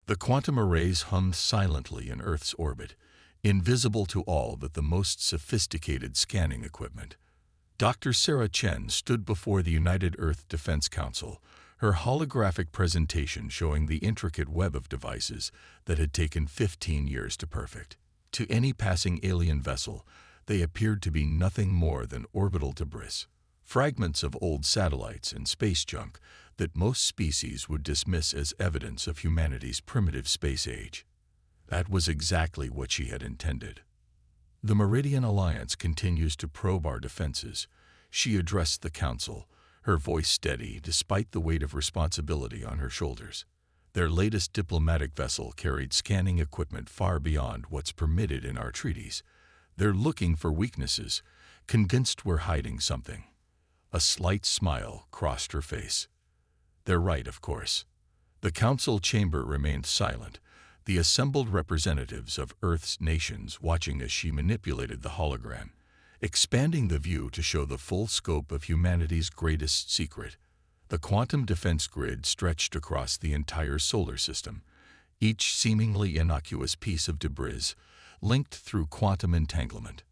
The quantum arrays hummed silently in Earth's orbit, invisible to all but the most sophisticated scanning equipment. Dr. Sarah Chen stood before the United Earth Defense Council, her holographic presentation showing the intricate web of devices that had taken 15 years to perfect. To any passing alien vessel, they appeared to be nothing more than orbital debris, fragments of old satellites and space junk that most species would dismiss as evidence of humanity's primitive space age. That was exactly what she had intended. The Meridian Alliance continues to probe our defenses. She addressed the Council, her voice steady despite the weight of responsibility on her shoulders. Their latest diplomatic vessel carried scanning equipment far beyond what's permitted in our treaties. They're looking for weaknesses, convinced we're hiding something. A slight smile crossed her face. They're right, of course. The council chamber remained silent, the assembled representatives of Earth's nations watching as she manipulated the hologram, expanding the view to show the full scope of humanity's greatest secret. The quantum defense grid stretched across the entire solar system, each seemingly innocuous piece of debris linked through quantum entanglement.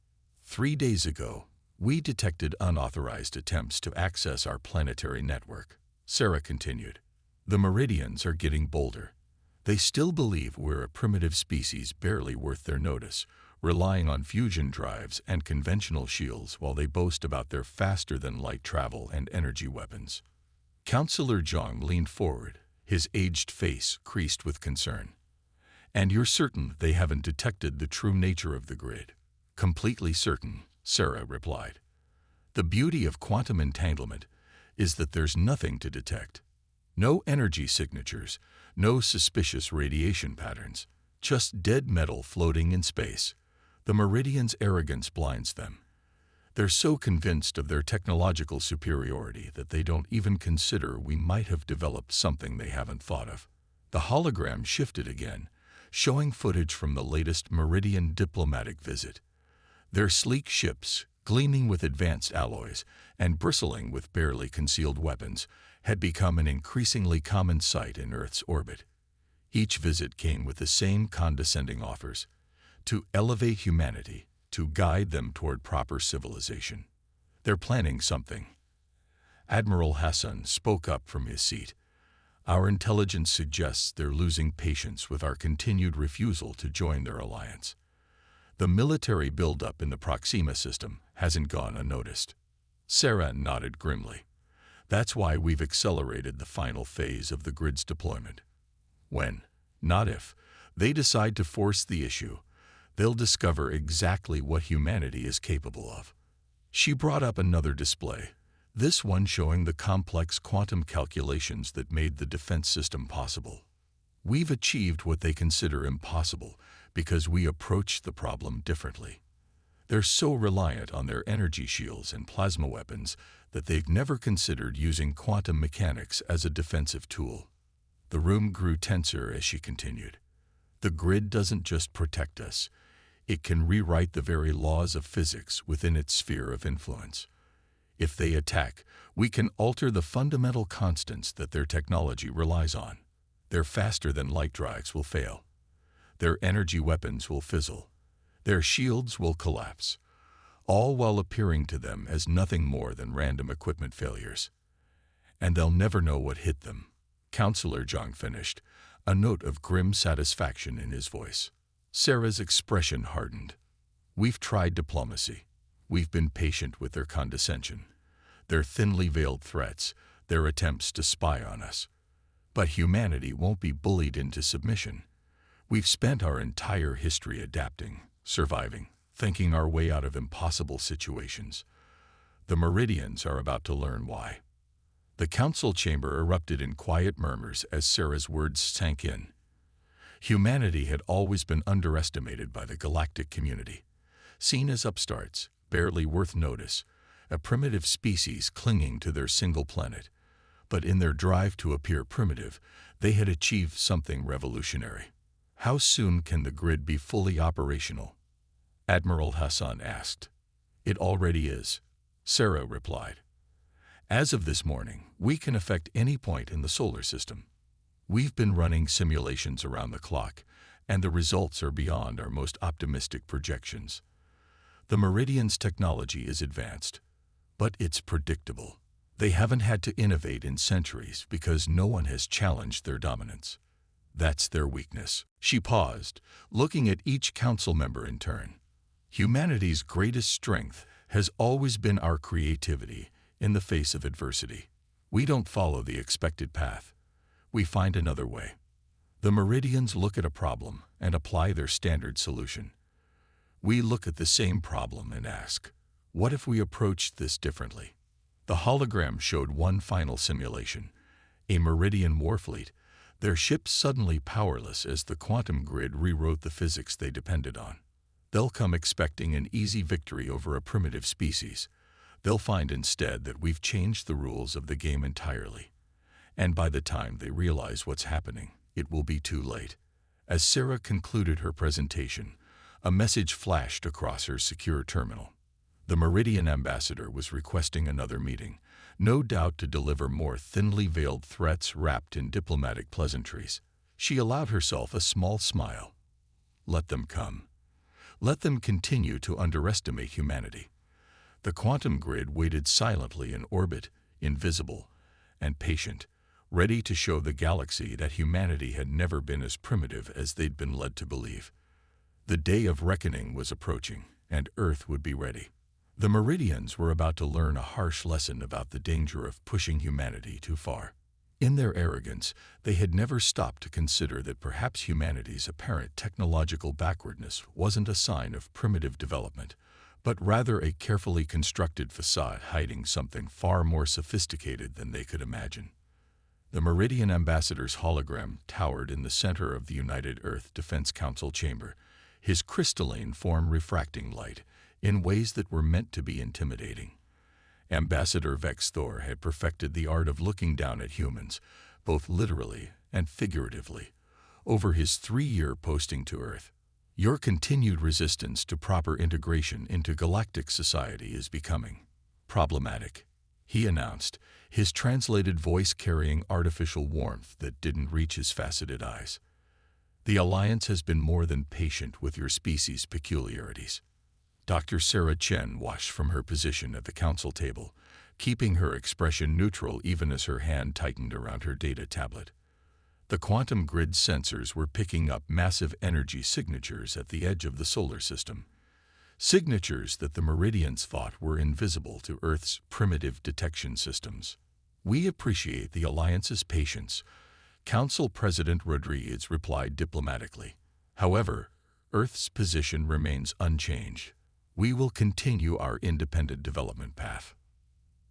3 days ago, we detected unauthorized attempts to access our planetary network, Sarah continued. The Meridians are getting bolder. They still believe we're a primitive species barely worth their notice, relying on fusion drives and conventional shields while they boast about their faster-than-light travel and energy weapons. Counselor Zhang leaned forward, his aged face creased with concern. And you're certain they haven't detected the true nature of the grid? Completely certain, Sarah replied. The beauty of quantum entanglement is that there's nothing to detect. No energy signatures, no suspicious radiation patterns, just dead metal floating in space. The Meridians' arrogance blinds them. They're so convinced of their technological superiority that they don't even consider we might have developed something they haven't thought of. The hologram shifted again, showing footage from the latest Meridian diplomatic visit. Their sleek ships, gleaming with advanced alloys and bristling with barely concealed weapons, had become an increasingly common sight in Earth's orbit. Each visit came with the same condescending offers: to elevate humanity, to guide them toward proper civilization. They're planning something. Admiral Hassan spoke up from his seat. Our intelligence suggests they're losing patience with our continued refusal to join their alliance. The military buildup in the Proxima system hasn't gone unnoticed. Sarah nodded grimly. That's why we've accelerated the final phase of the grid's deployment. When, not if, they decide to force the issue, they'll discover exactly what humanity is capable of. She brought up another display, this one showing the complex quantum calculations that made the defense system possible. We've achieved what they consider impossible because we approached the problem differently. They're so reliant on their energy shields and plasma weapons that they've never considered using quantum mechanics as a defensive tool. The room grew tenser as she continued. The grid doesn't just protect us. It can rewrite the very laws of physics within its sphere of influence. If they attack, we can alter the fundamental constants that their technology relies on. Their faster-than-light drives will fail. Their energy weapons will fizzle. Their shields will collapse, all while appearing to them as nothing more than random equipment failures. And they'll never know what hit them. Counselor Zhang finished, a note of grim satisfaction in his voice. Sarah's expression hardened. We've tried diplomacy. We've been patient with their condescension, their thinly veiled threats, their attempts to spy on us. But humanity won't be bullied into submission. We've spent our entire history adapting, surviving, thinking our way out of impossible situations. The Meridians are about to learn why. The council chamber erupted in quiet murmurs as Sarah's words sank in. Humanity had always been underestimated by the galactic community, seen as upstarts, barely worth notice, a primitive species clinging to their single planet. But in their drive to appear primitive, they had achieved something revolutionary. How soon can the grid be fully operational? Admiral Hassan asked. It already is, Sarah replied. As of this morning, we can affect any point in the solar system. We've been running simulations around the clock, and the results are beyond our most optimistic projections. The Meridian's technology is advanced, but it's predictable. They haven't had to innovate in centuries because no one has challenged their dominance. That's their weakness. She paused, looking at each council member in turn. Humanity's greatest strength has always been our creativity in the face of adversity. We don't follow the expected path. We find another way. The Meridians look at a problem and apply their standard solution. We look at the same problem and ask, what if we approached this differently? The hologram showed one final simulation, a Meridian warfleet, their ships suddenly powerless as the quantum grid rewrote the physics they depended on. They'll come expecting an easy victory over a primitive species. They'll find instead that we've changed the rules of the game entirely. And by the time they realize what's happening, it will be too late. As Sarah concluded her presentation, a message flashed across her secure terminal. The Meridian ambassador was requesting another meeting, no doubt to deliver more thinly veiled threats wrapped in diplomatic pleasantries. She allowed herself a small smile. Let them come. Let them continue to underestimate humanity. The quantum grid waited silently in orbit, invisible and patient, ready to show the galaxy that humanity had never been as primitive as they'd been led to believe. The day of reckoning was approaching, and Earth would be ready. The Meridians were about to learn a harsh lesson about the danger of pushing humanity too far. In their arrogance, they had never stopped to consider that perhaps humanity's apparent technological backwardness wasn't a sign of primitive development, but rather a carefully constructed facade hiding something far more sophisticated than they could imagine. The Meridian ambassador's hologram towered in the center of the United Earth Defense Council chamber, his crystalline form refracting light in ways that were meant to be intimidating. Ambassador Vex Thor had perfected the art of looking down at humans, both literally and figuratively, over his 3-year posting to Earth. Your continued resistance to proper integration into galactic society is becoming problematic, he announced, his translated voice carrying artificial warmth that didn't reach his faceted eyes. The Alliance has been more than patient with your species' peculiarities. Dr. Sarah Chen watched from her position at the council table, keeping her expression neutral even as her hand tightened around her data tablet. The quantum grid sensors were picking up massive energy signatures at the edge of the solar system. Signatures that the Meridians thought were invisible to Earth's primitive detection systems. We appreciate the Alliance's patience, Council President Rodriguez replied diplomatically. However, Earth's position remains unchanged. We will continue our independent development path.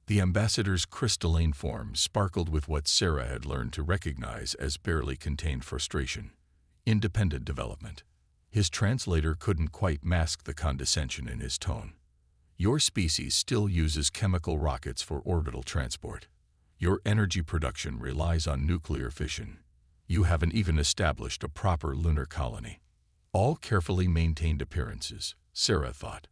The ambassador's crystalline form sparkled with what Sarah had learned to recognize as barely contained frustration. Independent development. His translator couldn't quite mask the condescension in his tone. Your species still uses chemical rockets for orbital transport. Your energy production relies on nuclear fission. You haven't even established a proper lunar colony. All carefully maintained appearances, Sarah thought.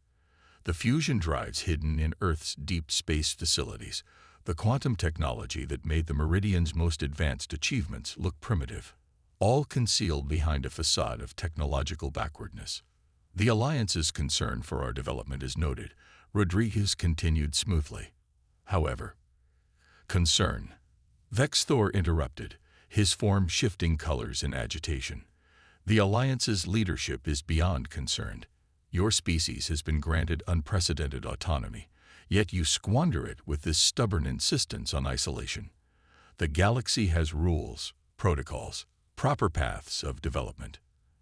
The fusion drives hidden in Earth's deep space facilities, the quantum technology that made the Meridian's most advanced achievements look primitive, all concealed behind a facade of technological backwardness. The Alliance's concern for our development is noted, Rodriguez continued smoothly. However, concern. Vex Thor interrupted, his form shifting colors in agitation. The Alliance's leadership is beyond concerned. Your species has been granted unprecedented autonomy, yet you squander it with this stubborn insistence on isolation. The galaxy has rules, protocols, proper paths of development.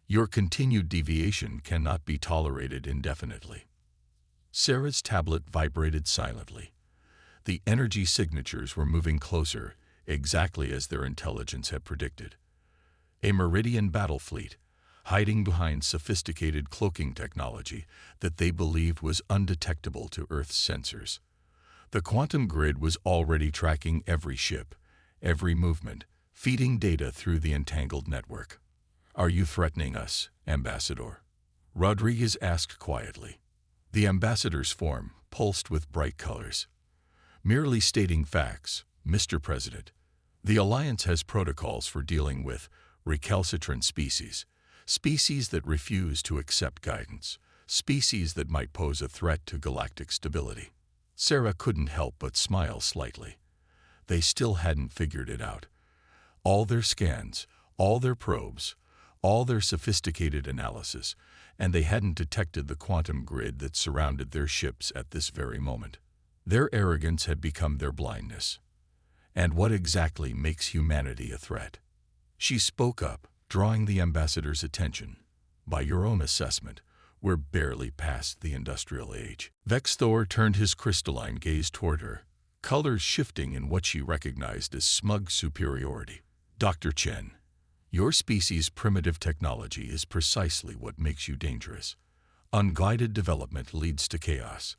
Your continued deviation cannot be tolerated indefinitely. Sarah's tablet vibrated silently. The energy signatures were moving closer, exactly as their intelligence had predicted. A Meridian battle fleet, hiding behind sophisticated cloaking technology that they believed was undetectable to Earth's sensors. The quantum grid was already tracking every ship, every movement, feeding data through the entangled network. Are you threatening us, Ambassador? Rodriguez asked quietly. The ambassador's form pulsed with bright colors. Merely stating facts, Mr. President. The Alliance has protocols for dealing with recalcitrant species, species that refuse to accept guidance, species that might pose a threat to galactic stability. Sarah couldn't help but smile slightly. They still hadn't figured it out. All their scans, all their probes, all their sophisticated analysis, and they hadn't detected the quantum grid that surrounded their ships at this very moment. Their arrogance had become their blindness. And what exactly makes humanity a threat? She spoke up, drawing the ambassador's attention. By your own assessment, we're barely past the industrial age. Vexthor turned his crystalline gaze toward her, colors shifting in what she recognized as smug superiority. Dr. Chen, your species' primitive technology is precisely what makes you dangerous. Unguided development leads to chaos.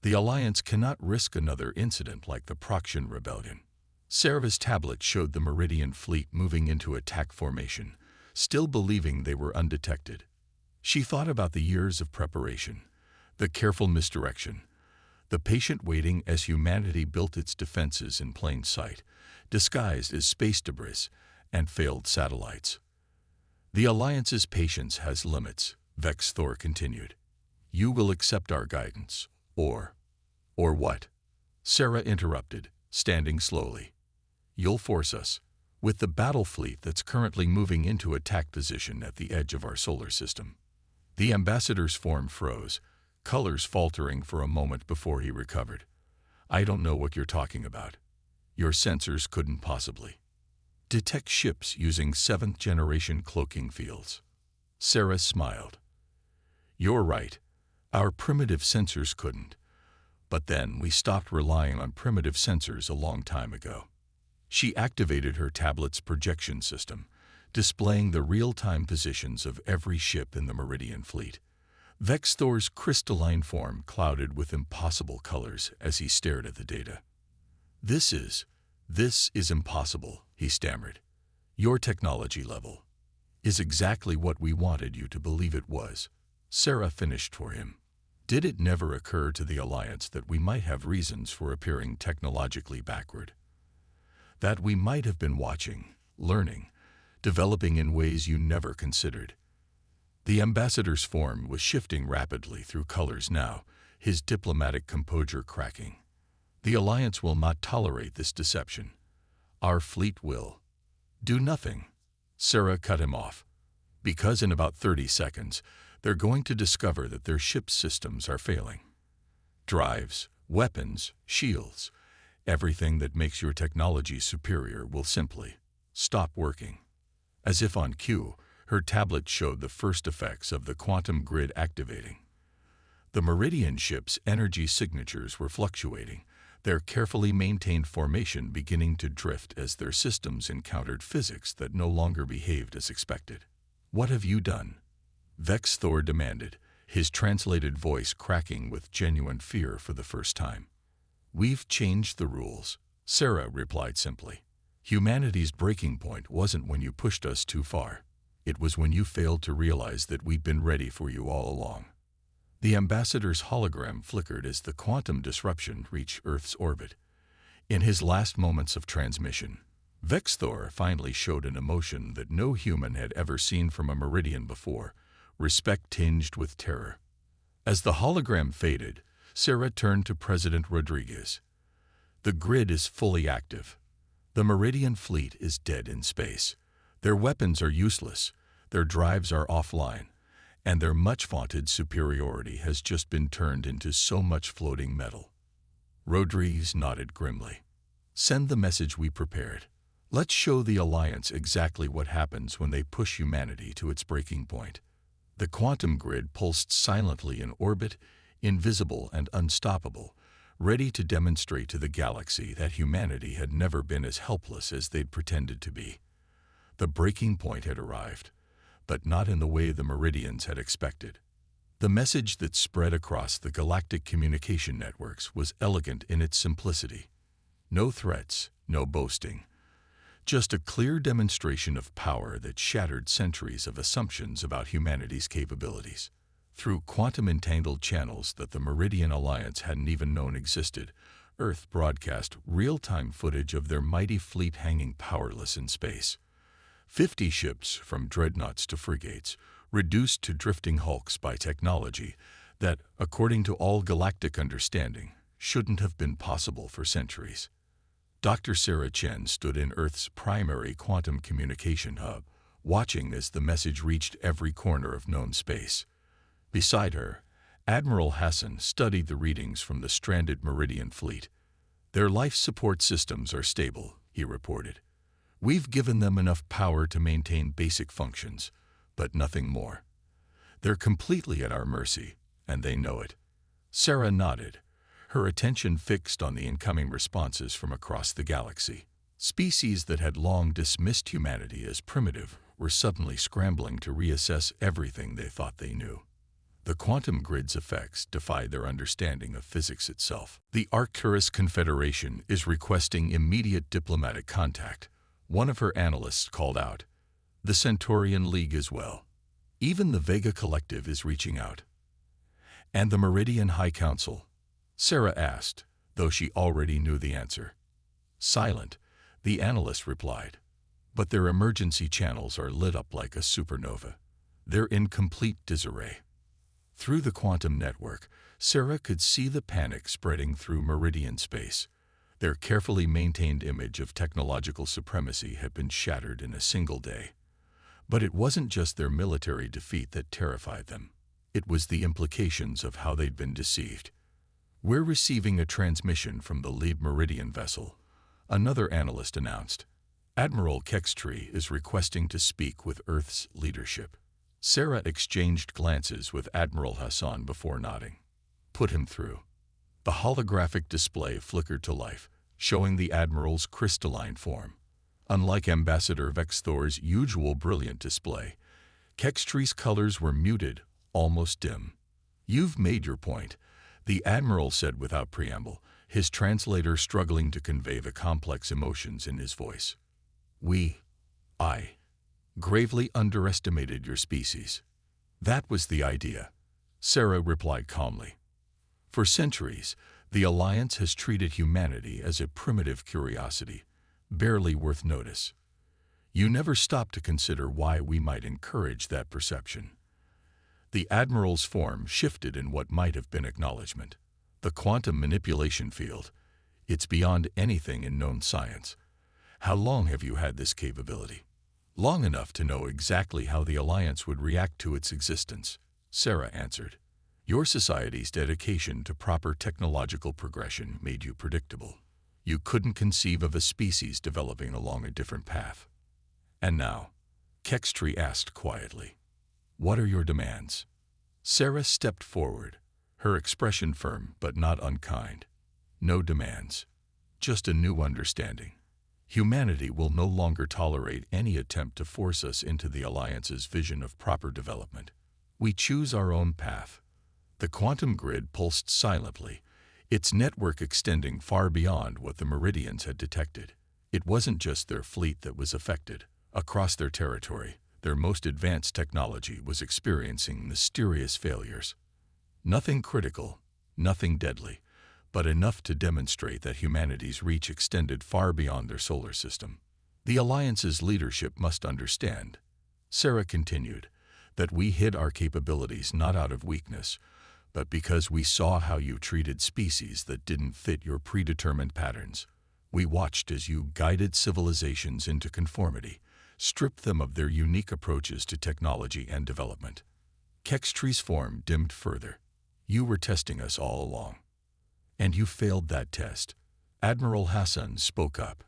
The Alliance cannot risk another incident like the Proxian Rebellion. Sarah's tablet showed the Meridian fleet moving into attack formation, still believing they were undetected. She thought about the years of preparation, the careful misdirection, the patient waiting as humanity built its defenses in plain sight, disguised as space debris and failed satellites. The Alliance's patience has limits, Vexthor continued. You will accept our guidance, or what? Sarah interrupted, standing slowly. You'll force us. With the battle fleet that's currently moving into attack position at the edge of our solar system. The ambassador's form froze, colors faltering for a moment before he recovered. I don't know what you're talking about. Your sensors couldn't possibly detect ships using 7th-generation cloaking fields. Sarah smiled. You're right. Our primitive sensors couldn't. But then we stopped relying on primitive sensors a long time ago. She activated her tablet's projection system, displaying the real-time positions of every ship in the Meridian fleet. Vexthor's crystalline form clouded with impossible colors as he stared at the data. This is impossible, he stammered. Your technology level is exactly what we wanted you to believe it was. Sarah finished for him. Did it never occur to the Alliance that we might have reasons for appearing technologically backward? That we might have been watching, learning, developing in ways you never considered? The ambassador's form was shifting rapidly through colors now, his diplomatic composure cracking. The Alliance will not tolerate this deception. Our fleet will do nothing. Sarah cut him off. Because in about 30 seconds, they're going to discover that their ship's systems are failing. Drives, weapons, shields, everything that makes your technology superior will simply stop working. As if on cue, her tablet showed the first effects of the quantum grid activating. The Meridian ship's energy signatures were fluctuating, their carefully maintained formation beginning to drift as their systems encountered physics that no longer behaved as expected. What have you done? Vexthor demanded, his translated voice cracking with genuine fear for the first time. We've changed the rules, Sarah replied simply. Humanity's breaking point wasn't when you pushed us too far. It was when you failed to realize that we'd been ready for you all along. The ambassador's hologram flickered as the quantum disruption reached Earth's orbit. In his last moments of transmission, Vexthor finally showed an emotion that no human had ever seen from a Meridian before, respect tinged with terror. As the hologram faded, Sarah turned to President Rodriguez. The grid is fully active. The Meridian fleet is dead in space. Their weapons are useless, their drives are offline, and their much-vaunted superiority has just been turned into so much floating metal. Rodriguez nodded grimly. Send the message we prepared. Let's show the Alliance exactly what happens when they push humanity to its breaking point. The quantum grid pulsed silently in orbit, invisible and unstoppable, ready to demonstrate to the galaxy that humanity had never been as helpless as they'd pretended to be. The breaking point had arrived, but not in the way the Meridians had expected. The message that spread across the galactic communication networks was elegant in its simplicity. No threats, no boasting. Just a clear demonstration of power that shattered centuries of assumptions about humanity's capabilities. Through quantum-entangled channels that the Meridian Alliance hadn't even known existed, Earth broadcast real-time footage of their mighty fleet hanging powerless in space. 50 ships, from dreadnoughts to frigates, reduced to drifting hulks by technology that, according to all galactic understanding, shouldn't have been possible for centuries. Dr. Sarah Chen stood in Earth's primary quantum communication hub, watching as the message reached every corner of known space. Beside her, Admiral Hassan studied the readings from the stranded Meridian fleet. "Their life support systems are stable," he reported. "We've given them enough power to maintain basic functions, but nothing more. They're completely at our mercy, and they know it." Sarah nodded, her attention fixed on the incoming responses from across the galaxy. Species that had long dismissed humanity as primitive were suddenly scrambling to reassess everything they thought they knew. The quantum grid's effects defied their understanding of physics itself. "The Arcturus Confederation is requesting immediate diplomatic contact," one of her analysts called out. "The Centaurian League as well. Even the Vega Collective is reaching out." "And the Meridian High Council?" Sarah asked, though she already knew the answer. "Silent," the analyst replied. "But their emergency channels are lit up like a supernova. They're in complete disarray." Through the quantum network, Sarah could see the panic spreading through Meridian space. Their carefully maintained image of technological supremacy had been shattered in a single day. But it wasn't just their military defeat that terrified them. It was the implications of how they'd been deceived. "We're receiving a transmission from the lead Meridian vessel," another analyst announced. "Admiral Kextree is requesting to speak with Earth's leadership." Sarah exchanged glances with Admiral Hassan before nodding. "Put him through." The holographic display flickered to life, showing the Admiral's crystalline form. Unlike Ambassador Vexthor's usual brilliant display, Kextree's colors were muted, almost dim. "You've made your point," the Admiral said without preamble, his translator struggling to convey the complex emotions in his voice. I gravely underestimated your species." "That was the idea," Sarah replied calmly. "For centuries, the Alliance has treated humanity as a primitive curiosity, barely worth notice. You never stopped to consider why we might encourage that perception." The Admiral's form shifted in what might have been acknowledgement. "The quantum manipulation field. It's beyond anything in known science. How long have you had this capability?" "Long enough to know exactly how the Alliance would react to its existence," Sarah answered. "Your society's dedication to proper technological progression made you predictable. You couldn't conceive of a species developing along a different path." "And now," Kextree asked quietly, "what are your demands?" Sarah stepped forward, her expression firm but not unkind. "No demands. Just a new understanding. Humanity will no longer tolerate any attempt to force us into the Alliance's vision of proper development. We choose our own path." The quantum grid pulsed silently, its network extending far beyond what the Meridians had detected. It wasn't just their fleet that was affected. Across their territory, their most advanced technology was experiencing mysterious failures. Nothing critical, nothing deadly, but enough to demonstrate that humanity's reach extended far beyond their solar system. "The Alliance's leadership must understand," Sarah continued, "that we hid our capabilities not out of weakness, but because we saw how you treated species that didn't fit your predetermined patterns. We watched as you guided civilizations into conformity, stripped them of their unique approaches to technology and development." Kextree's form dimmed further. "You were testing us all along. And you failed that test." Admiral Hassan spoke up.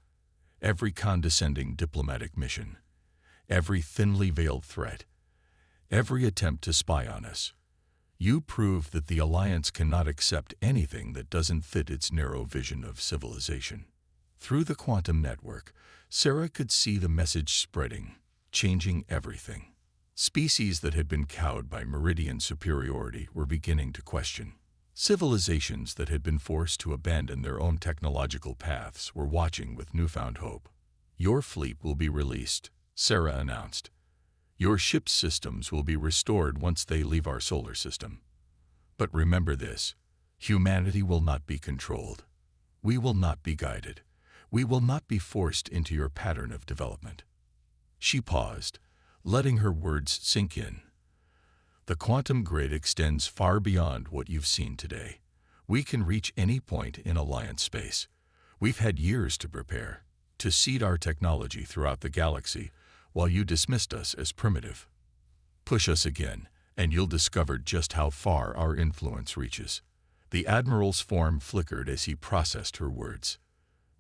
"Every condescending diplomatic mission, every thinly veiled threat, every attempt to spy on us. You proved that the Alliance cannot accept anything that doesn't fit its narrow vision of civilization." Through the quantum network, Sarah could see the message spreading, changing everything. Species that had been cowed by Meridian superiority were beginning to question. Civilizations that had been forced to abandon their own technological paths were watching with newfound hope. "Your fleet will be released," Sarah announced. "Your ship's systems will be restored once they leave our solar system. But remember this, humanity will not be controlled. We will not be guided. We will not be forced into your pattern of development." She paused, letting her words sink in. "The quantum grid extends far beyond what you've seen today. We can reach any point in Alliance space. We've had years to prepare, to seed our technology throughout the galaxy, while you dismissed us as primitive. Push us again, and you'll discover just how far our influence reaches." The Admiral's form flickered as he processed her words.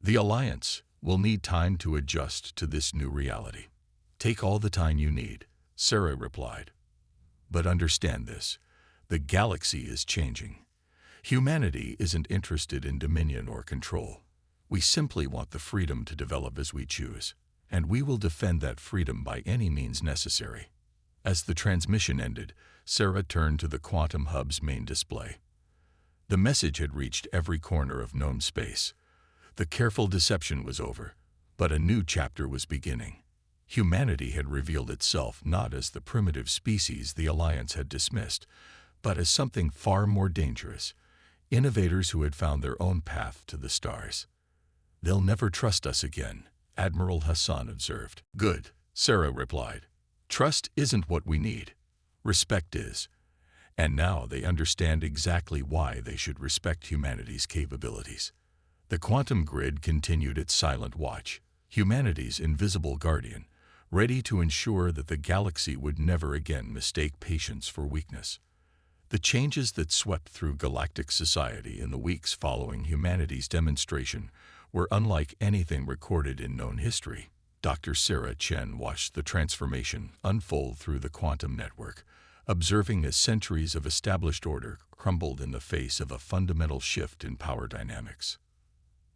"The Alliance will need time to adjust to this new reality." "Take all the time you need," Sarah replied. "But understand this, the galaxy is changing. Humanity isn't interested in dominion or control. We simply want the freedom to develop as we choose, and we will defend that freedom by any means necessary." As the transmission ended, Sarah turned to the Quantum Hub's main display. The message had reached every corner of known space. The careful deception was over, but a new chapter was beginning. Humanity had revealed itself not as the primitive species the Alliance had dismissed, but as something far more dangerous, innovators who had found their own path to the stars. "They'll never trust us again," Admiral Hassan observed. "Good," Sarah replied. "Trust isn't what we need. Respect is. And now they understand exactly why they should respect humanity's capabilities." The quantum grid continued its silent watch, humanity's invisible guardian, ready to ensure that the galaxy would never again mistake patience for weakness. The changes that swept through galactic society in the weeks following humanity's demonstration were unlike anything recorded in known history. Dr. Sarah Chen watched the transformation unfold through the quantum network, observing as centuries of established order crumbled in the face of a fundamental shift in power dynamics.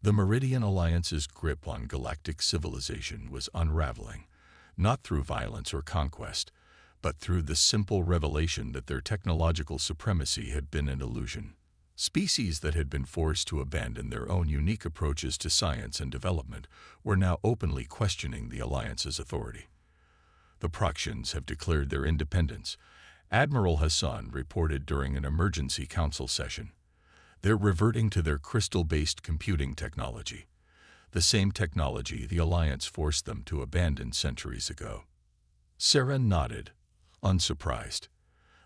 The Meridian Alliance's grip on galactic civilization was unraveling, not through violence or conquest, but through the simple revelation that their technological supremacy had been an illusion. Species that had been forced to abandon their own unique approaches to science and development were now openly questioning the Alliance's authority. "The Proxians have declared their independence," Admiral Hassan reported during an emergency council session. "They're reverting to their crystal-based computing technology, the same technology the Alliance forced them to abandon centuries ago." Sarah nodded, unsurprised.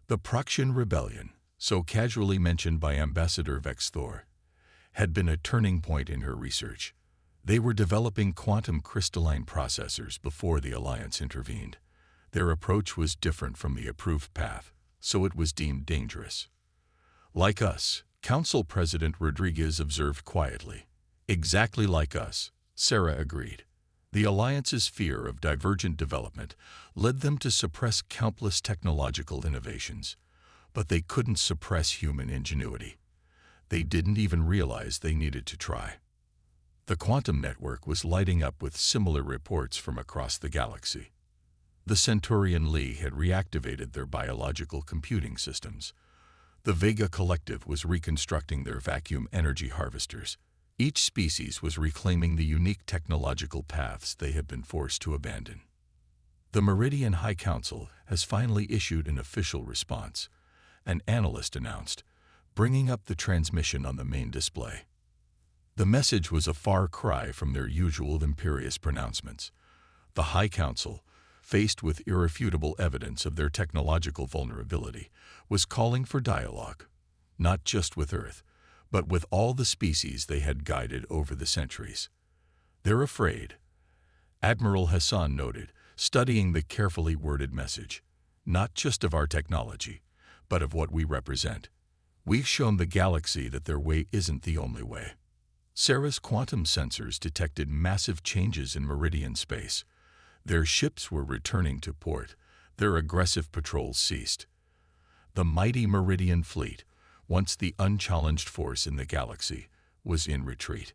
The Proxian rebellion, so casually mentioned by Ambassador Vexthor, had been a turning point in her research. They were developing quantum crystalline processors before the Alliance intervened. Their approach was different from the approved path, so it was deemed dangerous. "Like us," Council President Rodriguez observed quietly. "Exactly like us," Sarah agreed. The Alliance's fear of divergent development led them to suppress countless technological innovations, but they couldn't suppress human ingenuity. They didn't even realize they needed to try. The quantum network was lighting up with similar reports from across the galaxy. The Centurion Lee had reactivated their biological computing systems. The Vega Collective was reconstructing their vacuum energy harvesters. Each species was reclaiming the unique technological paths they had been forced to abandon. The Meridian High Council has finally issued an official response, an analyst announced, bringing up the transmission on the main display. The message was a far cry from their usual imperious pronouncements. The High Council, faced with irrefutable evidence of their technological vulnerability, was calling for dialogue, not just with Earth, but with all the species they had guided over the centuries. "They're afraid," Admiral Hassan noted, studying the carefully worded message, "not just of our technology, but of what we represent. We've shown the galaxy that their way isn't the only way." Sarah's quantum sensors detected massive changes in Meridian space. Their ships were returning to port. Their aggressive patrols ceased. The mighty Meridian fleet, once the unchallenged force in the galaxy, was in retreat.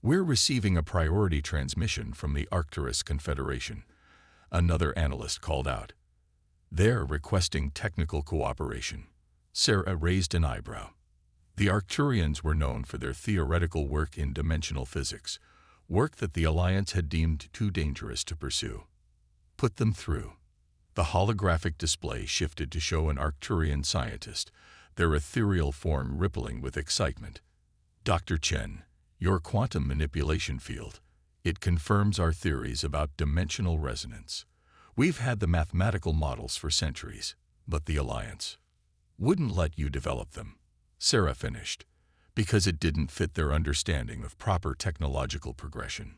"We're receiving a priority transmission from the Arcturus Confederation," another analyst called out. "They're requesting technical cooperation." Sarah raised an eyebrow. The Arcturians were known for their theoretical work in dimensional physics, work that the Alliance had deemed too dangerous to pursue. "Put them through." The holographic display shifted to show an Arcturian scientist, their ethereal form rippling with excitement. "Dr. Chen, Your quantum manipulation field. It confirms our theories about dimensional resonance. We've had the mathematical models for centuries, but the Alliance wouldn't let you develop them. Sarah finished, because it didn't fit their understanding of proper technological progression.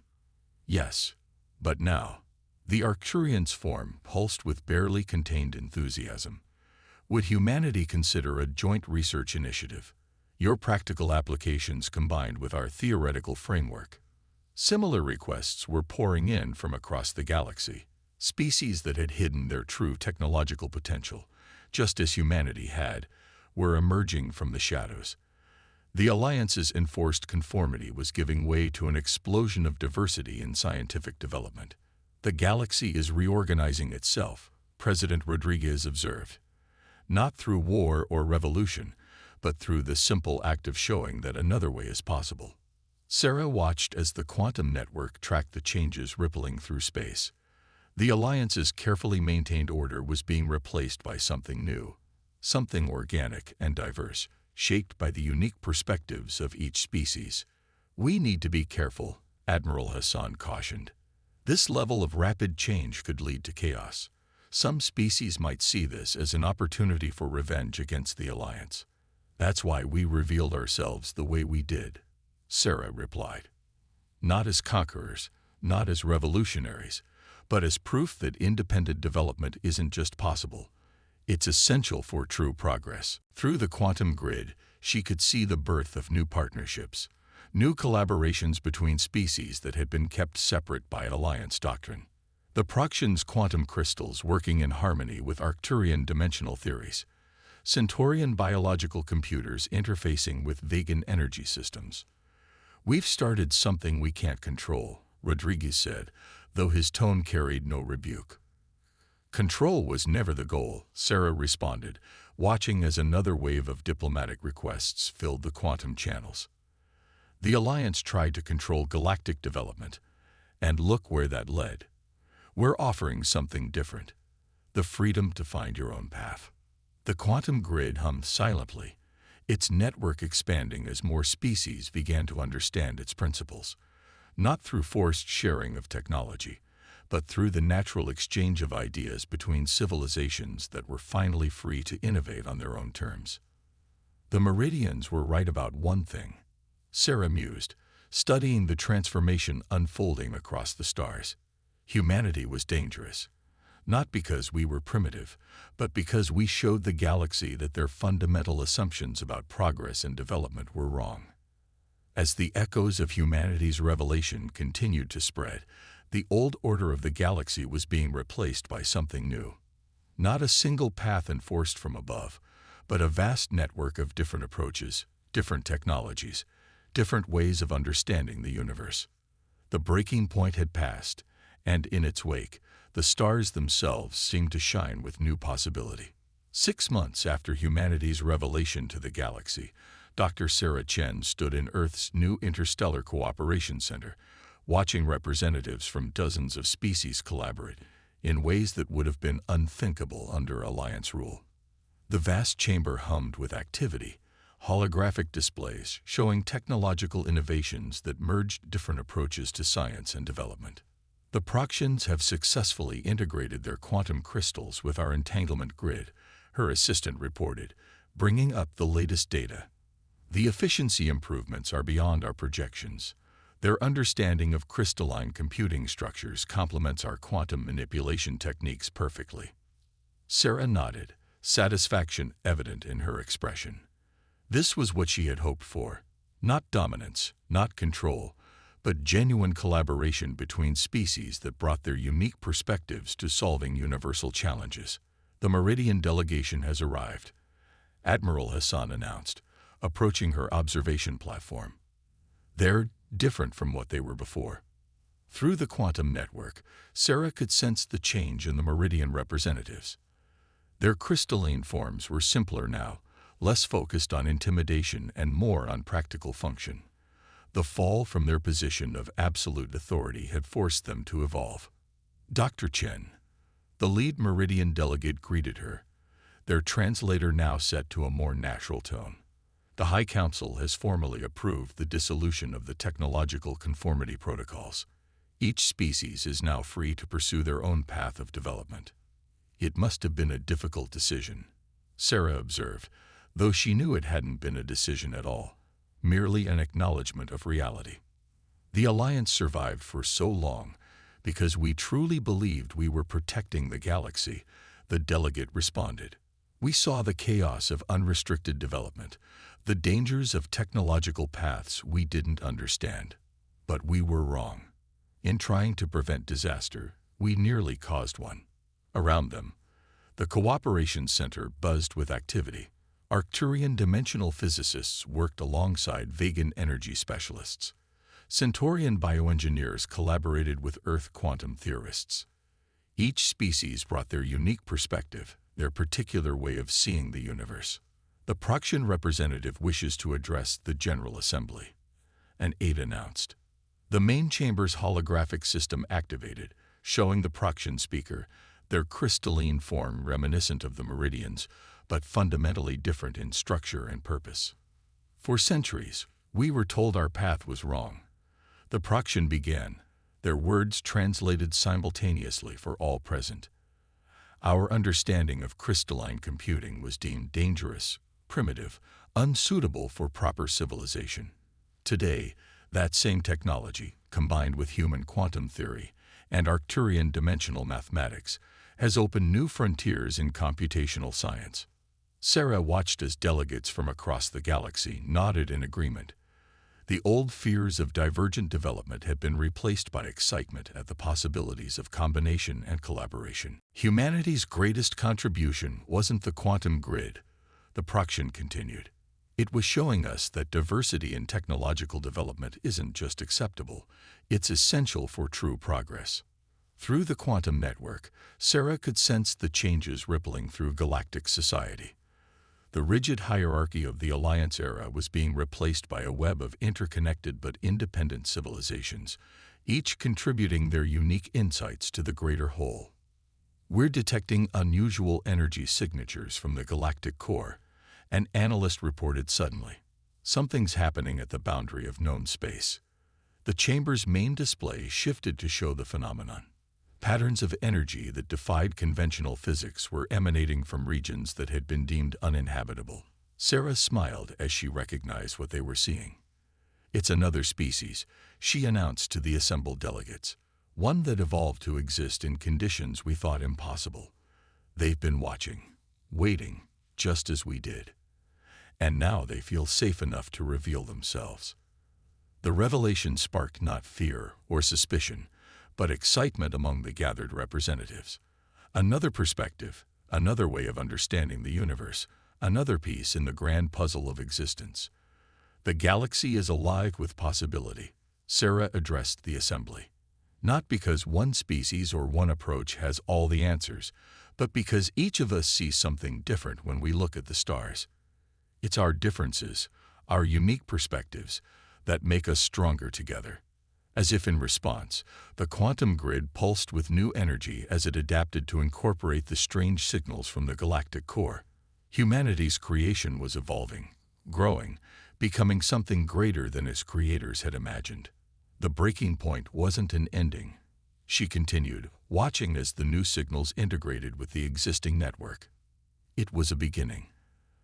Yes, but now, the Arcturian's form pulsed with barely contained enthusiasm. Would humanity consider a joint research initiative? Your practical applications combined with our theoretical framework. Similar requests were pouring in from across the galaxy. Species that had hidden their true technological potential, just as humanity had, were emerging from the shadows. The Alliance's enforced conformity was giving way to an explosion of diversity in scientific development. The galaxy is reorganizing itself, President Rodriguez observed. Not through war or revolution, but through the simple act of showing that another way is possible. Sarah watched as the quantum network tracked the changes rippling through space. The Alliance's carefully maintained order was being replaced by something new, something organic and diverse, shaped by the unique perspectives of each species. We need to be careful, Admiral Hassan cautioned. This level of rapid change could lead to chaos. Some species might see this as an opportunity for revenge against the Alliance. That's why we revealed ourselves the way we did, Sarah replied. Not as conquerors, not as revolutionaries, but as proof that independent development isn't just possible. It's essential for true progress. Through the quantum grid, she could see the birth of new partnerships, new collaborations between species that had been kept separate by Alliance doctrine. The Proxian's quantum crystals working in harmony with Arcturian dimensional theories. Centaurian biological computers interfacing with vegan energy systems. We've started something we can't control, Rodriguez said, though his tone carried no rebuke. Control was never the goal, Sarah responded, watching as another wave of diplomatic requests filled the quantum channels. The Alliance tried to control galactic development, and look where that led. We're offering something different, the freedom to find your own path. The quantum grid hummed silently, its network expanding as more species began to understand its principles, not through forced sharing of technology, but through the natural exchange of ideas between civilizations that were finally free to innovate on their own terms. The Meridians were right about one thing, Sarah mused, studying the transformation unfolding across the stars. Humanity was dangerous, not because we were primitive, but because we showed the galaxy that their fundamental assumptions about progress and development were wrong. As the echoes of humanity's revelation continued to spread, the old order of the galaxy was being replaced by something new. Not a single path enforced from above, but a vast network of different approaches, different technologies, different ways of understanding the universe. The breaking point had passed, and in its wake, the stars themselves seemed to shine with new possibility. 6 months after humanity's revelation to the galaxy, Dr. Sarah Chen stood in Earth's new Interstellar Cooperation Center, watching representatives from dozens of species collaborate in ways that would have been unthinkable under Alliance rule. The vast chamber hummed with activity, holographic displays showing technological innovations that merged different approaches to science and development. The Proxians have successfully integrated their quantum crystals with our entanglement grid, her assistant reported, bringing up the latest data. The efficiency improvements are beyond our projections. Their understanding of crystalline computing structures complements our quantum manipulation techniques perfectly. Sarah nodded, satisfaction evident in her expression. This was what she had hoped for. Not dominance, not control, but genuine collaboration between species that brought their unique perspectives to solving universal challenges. The Meridian delegation has arrived, Admiral Hassan announced, approaching her observation platform. They're different from what they were before. Through the quantum network, Sarah could sense the change in the Meridian representatives. Their crystalline forms were simpler now, less focused on intimidation and more on practical function. The fall from their position of absolute authority had forced them to evolve. Dr. Chen, the lead Meridian delegate, greeted her, their translator now set to a more natural tone. The High Council has formally approved the dissolution of the technological conformity protocols. Each species is now free to pursue their own path of development. It must have been a difficult decision, Sarah observed, though she knew it hadn't been a decision at all, merely an acknowledgement of reality. The Alliance survived for so long because we truly believed we were protecting the galaxy, the delegate responded. We saw the chaos of unrestricted development, the dangers of technological paths we didn't understand. But we were wrong. In trying to prevent disaster, we nearly caused one. Around them, the Cooperation Center buzzed with activity. Arcturian dimensional physicists worked alongside vegan energy specialists. Centaurian bioengineers collaborated with Earth quantum theorists. Each species brought their unique perspective, their particular way of seeing the universe. The Proxian representative wishes to address the General Assembly. An aide announced. The main chamber's holographic system activated, showing the Proxian speaker, their crystalline form reminiscent of the Meridians, but fundamentally different in structure and purpose. For centuries, we were told our path was wrong. The Proxian began, their words translated simultaneously for all present. Our understanding of crystalline computing was deemed dangerous, primitive, unsuitable for proper civilization. Today, that same technology, combined with human quantum theory and Arcturian dimensional mathematics, has opened new frontiers in computational science. Sarah watched as delegates from across the galaxy nodded in agreement. The old fears of divergent development had been replaced by excitement at the possibilities of combination and collaboration. Humanity's greatest contribution wasn't the quantum grid, the Proxian continued. It was showing us that diversity in technological development isn't just acceptable, it's essential for true progress. Through the quantum network, Sarah could sense the changes rippling through galactic society. The rigid hierarchy of the Alliance era was being replaced by a web of interconnected but independent civilizations, each contributing their unique insights to the greater whole. We're detecting unusual energy signatures from the galactic core, an analyst reported suddenly. Something's happening at the boundary of known space. The chamber's main display shifted to show the phenomenon. Patterns of energy that defied conventional physics were emanating from regions that had been deemed uninhabitable. Sarah smiled as she recognized what they were seeing. It's another species, she announced to the assembled delegates, one that evolved to exist in conditions we thought impossible. They've been watching, waiting, just as we did. And now they feel safe enough to reveal themselves. The revelation sparked not fear or suspicion, but excitement among the gathered representatives. Another perspective, another way of understanding the universe, another piece in the grand puzzle of existence. The galaxy is alive with possibility, Sarah addressed the assembly. Not because one species or one approach has all the answers, but because each of us sees something different when we look at the stars. It's our differences, our unique perspectives, that make us stronger together. As if in response, the quantum grid pulsed with new energy as it adapted to incorporate the strange signals from the galactic core. Humanity's creation was evolving, growing, becoming something greater than its creators had imagined. The breaking point wasn't an ending, she continued, watching as the new signals integrated with the existing network. It was a beginning,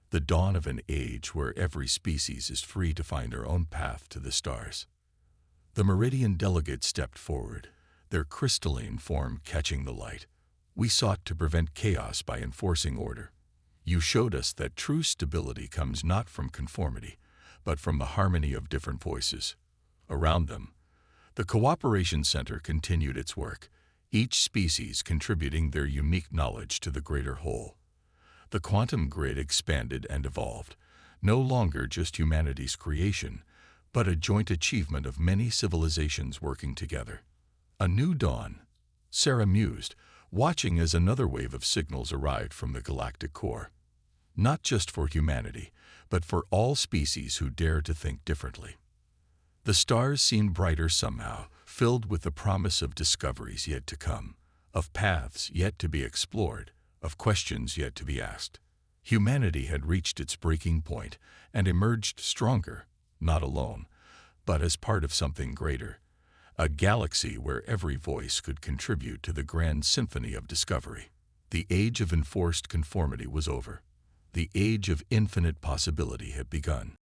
the dawn of an age where every species is free to find their own path to the stars. The Meridian delegates stepped forward, their crystalline form catching the light. We sought to prevent chaos by enforcing order. You showed us that true stability comes not from conformity, but from the harmony of different voices. Around them, the Cooperation Center continued its work, each species contributing their unique knowledge to the greater whole. The quantum grid expanded and evolved, no longer just humanity's creation, but a joint achievement of many civilizations working together. A new dawn, Sarah mused, watching as another wave of signals arrived from the galactic core. Not just for humanity, but for all species who dare to think differently. The stars seemed brighter somehow, filled with the promise of discoveries yet to come, of paths yet to be explored, of questions yet to be asked. Humanity had reached its breaking point and emerged stronger, not alone, but as part of something greater, a galaxy where every voice could contribute to the grand symphony of discovery. The age of enforced conformity was over. The age of infinite possibility had begun.